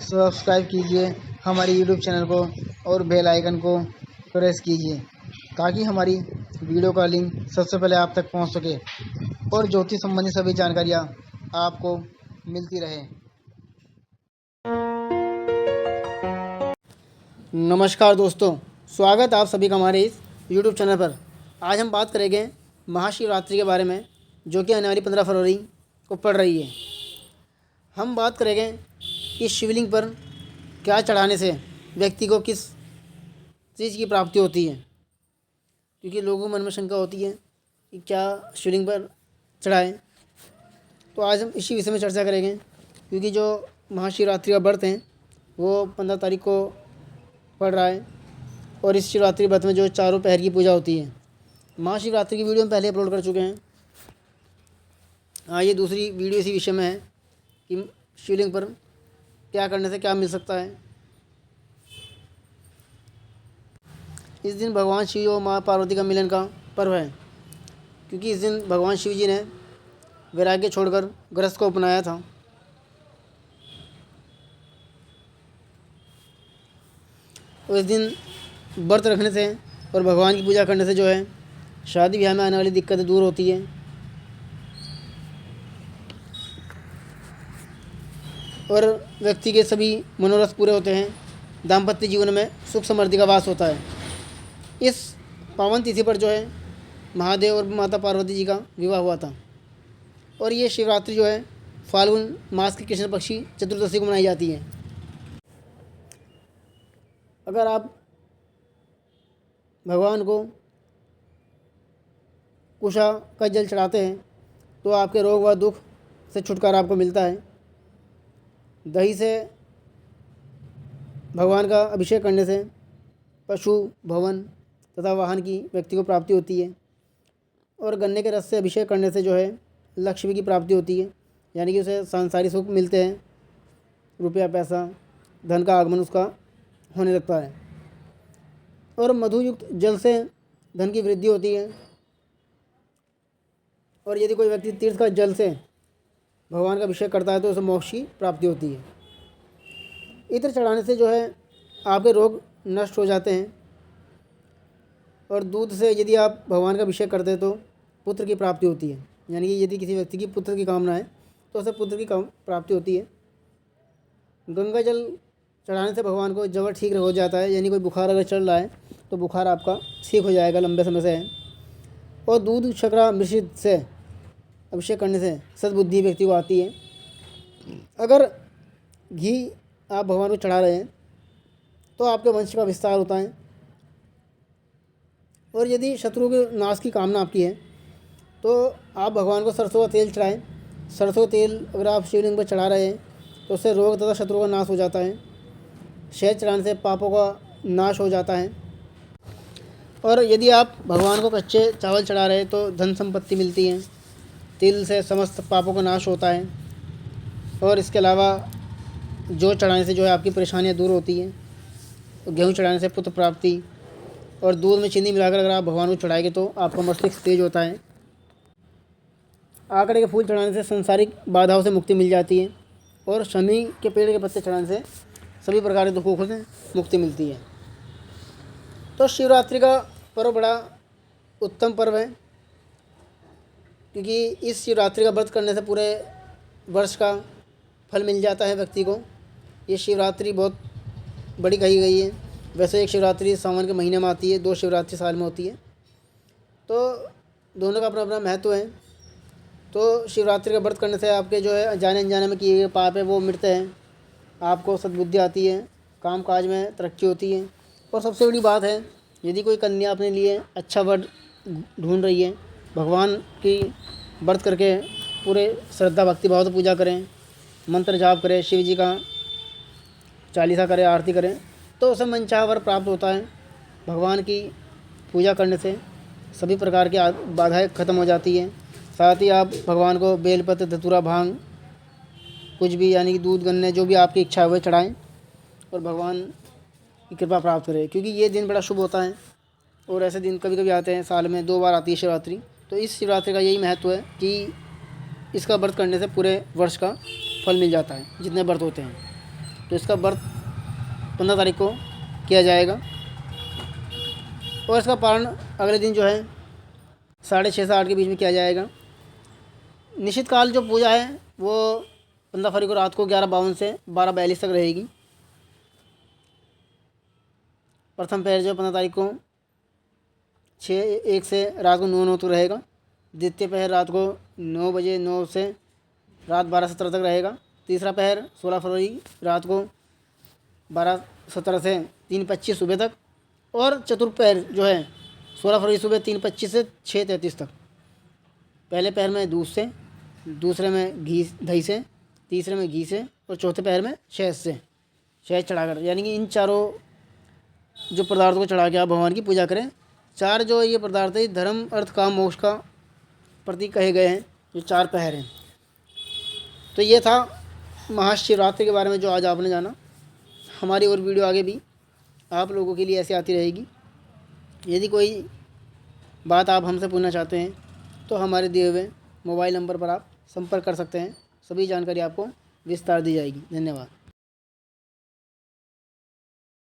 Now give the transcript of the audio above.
Subscribe कीजिए हमारे YouTube channel को और बेल आइकन को प्रेस कीजिए ताकि हमारी वीडियो का लिंक सबसे पहले आप तक पहुंच सके और ज्योतिष संबंधी सभी जानकारियां आपको मिलती रहे। नमस्कार दोस्तों, स्वागत आप सभी का हमारे इस यूट्यूब चैनल पर। आज हम बात करेंगे महाशिवरात्रि के बारे में, जो कि आने वाली 15 फरवरी को पड़ रही है। हम बात करेंगे कि शिवलिंग पर क्या चढ़ाने से व्यक्ति को किस चीज़ की प्राप्ति होती है, क्योंकि लोगों के मन में शंका होती है कि क्या शिवलिंग पर चढ़ाएं। तो आज हम इसी विषय में चर्चा करेंगे, क्योंकि जो महाशिवरात्रि का व्रत है वो 15 तारीख को पड़ रहा है और इस शिवरात्रि व्रत में जो चारों पहर की पूजा होती है, महाशिवरात्रि की वीडियो हम पहले अपलोड कर चुके हैं। ये दूसरी वीडियो इसी विषय में है कि शिवलिंग पर क्या करने से क्या मिल सकता है। इस दिन भगवान शिव और माँ पार्वती का मिलन का पर्व है, क्योंकि इस दिन भगवान शिव जी ने वैराग्य छोड़कर गृहस्थ को अपनाया था। तो इस दिन व्रत रखने से और भगवान की पूजा करने से जो है शादी ब्याह में आने वाली दिक्कतें दूर होती है और व्यक्ति के सभी मनोरथ पूरे होते हैं। दाम्पत्य जीवन में सुख समृद्धि का वास होता है। इस पावन तिथि पर जो है महादेव और माता पार्वती जी का विवाह हुआ था और ये शिवरात्रि जो है फाल्गुन मास की कृष्ण पक्षी चतुर्दशी को मनाई जाती है। अगर आप भगवान को कुशा का जल चढ़ाते हैं तो आपके रोग व दुख से छुटकारा आपको मिलता है। दही से भगवान का अभिषेक करने से पशु, भवन तथा वाहन की व्यक्ति को प्राप्ति होती है और गन्ने के रस से अभिषेक करने से जो है लक्ष्मी की प्राप्ति होती है, यानी कि उसे सांसारिक सुख मिलते हैं, रुपया पैसा धन का आगमन उसका होने लगता है। और मधुयुक्त जल से धन की वृद्धि होती है और यदि कोई व्यक्ति तीर्थ का जल से भगवान का अभिषेक करता है तो उसे मोक्ष की प्राप्ति होती है। इत्र चढ़ाने से जो है आपके रोग नष्ट हो जाते हैं और दूध से यदि आप भगवान का अभिषेक करते हैं तो पुत्र की प्राप्ति होती है, यानी कि यदि किसी व्यक्ति की पुत्र की कामना है तो उसे पुत्र की प्राप्ति होती है। गंगा जल चढ़ाने से भगवान को जबर ठीक हो जाता है, यानी कोई बुखार अगर चल रहा है तो बुखार आपका ठीक हो जाएगा लंबे समय से है। और दूध शर्करा मिश्रित से अभिषेक करने से सद्बुद्धि व्यक्ति को आती है। अगर घी आप भगवान को चढ़ा रहे हैं तो आपके वंश का विस्तार होता है। और यदि शत्रु के नाश की कामना आपकी है तो आप भगवान को सरसों का तेल चढ़ाएं। सरसों का तेल अगर आप शिवलिंग पर चढ़ा रहे हैं तो उससे रोग तथा शत्रु का नाश हो जाता है। शहद चढ़ाने से पापों का नाश हो जाता है। और यदि आप भगवान को कच्चे चावल चढ़ा रहे हैं तो धन संपत्ति मिलती है। तिल से समस्त पापों का नाश होता है और इसके अलावा जौ चढ़ाने से जो है आपकी परेशानियां दूर होती हैं। गेहूँ चढ़ाने से पुत्र प्राप्ति और दूध में चीनी मिलाकर अगर आप भगवान को चढ़ाएंगे तो आपका मस्तिष्क तेज होता है। आंकड़े के फूल चढ़ाने से सांसारिक बाधाओं से मुक्ति मिल जाती है और शमी के पेड़ के पत्ते चढ़ाने से सभी प्रकार के दुखों से मुक्ति मिलती है। तो शिवरात्रि का पर्व बड़ा उत्तम पर्व है, क्योंकि इस शिवरात्रि का व्रत करने से पूरे वर्ष का फल मिल जाता है व्यक्ति को। ये शिवरात्रि बहुत बड़ी कही गई है। वैसे एक शिवरात्रि सावन के महीने में आती है, 2 शिवरात्रि साल में होती है, तो दोनों का अपना अपना महत्व है। तो शिवरात्रि का व्रत करने से आपके जो है जाने अनजाने में किए गए पाप है वो मिटते हैं, आपको सद्बुद्धि आती है, काम काज में तरक्की होती है। और सबसे बड़ी बात है, यदि कोई कन्या अपने लिए अच्छा वर ढूंढ रही है, भगवान की व्रत करके पूरे श्रद्धा भक्ति भाव से पूजा करें, मंत्र जाप करें, शिव जी का चालीसा करें, आरती करें, तो उसे मनचाहा वर प्राप्त होता है। भगवान की पूजा करने से सभी प्रकार की बाधाएं खत्म हो जाती हैं। साथ ही आप भगवान को बेलपत्र, धतूरा, भांग कुछ भी, यानी कि दूध, गन्ने, जो भी आपकी इच्छा है वह चढ़ाएँ और भगवान की कृपा प्राप्त करें, क्योंकि ये दिन बड़ा शुभ होता है। और ऐसे दिन कभी कभी आते हैं, साल में 2 बार आती है शिवरात्रि। तो इस शिवरात्रि का यही महत्व है कि इसका व्रत करने से पूरे वर्ष का फल मिल जाता है, जितने व्रत होते हैं। तो इसका व्रत 15 तारीख को किया जाएगा। और इसका पारण अगले दिन जो है 6:30 से 8 के बीच में किया जाएगा। निश्चित काल जो पूजा है वो 15 फरवरी को रात को 11:52 से 12:42 तक रहेगी। प्रथम पहर जो 15 तारीख को 6:01 से रात को 9:09 तक रहेगा। द्वितीय पहर रात को 9 बजे 9 से रात 12:17 तक रहेगा। तीसरा पहर 16 फरवरी रात को 12:17 से 3:25 सुबह तक। और चतुर्थ पहर जो है 16 फरवरी सुबह 3:25 से 6:33 तक। पहले पहर में दूध से, दूसरे में घी दही से, तीसरे में घी से और चौथे पहर में शहद से, शहद चढ़ाकर, यानी कि इन चारों जो पदार्थों को चढ़ा के आप भगवान की पूजा करें। 4 जो ये पदार्थ है धर्म अर्थ काम मोक्ष का प्रतीक कहे गए हैं, जो 4 पहर हैं। तो ये था महाशिवरात्रि के बारे में जो आज आपने जाना। हमारी और वीडियो आगे भी आप लोगों के लिए ऐसे आती रहेगी। यदि कोई बात आप हमसे पूछना चाहते हैं तो हमारे दिए हुए मोबाइल नंबर पर आप संपर्क कर सकते हैं। सभी जानकारी आपको विस्तार दी जाएगी। धन्यवाद।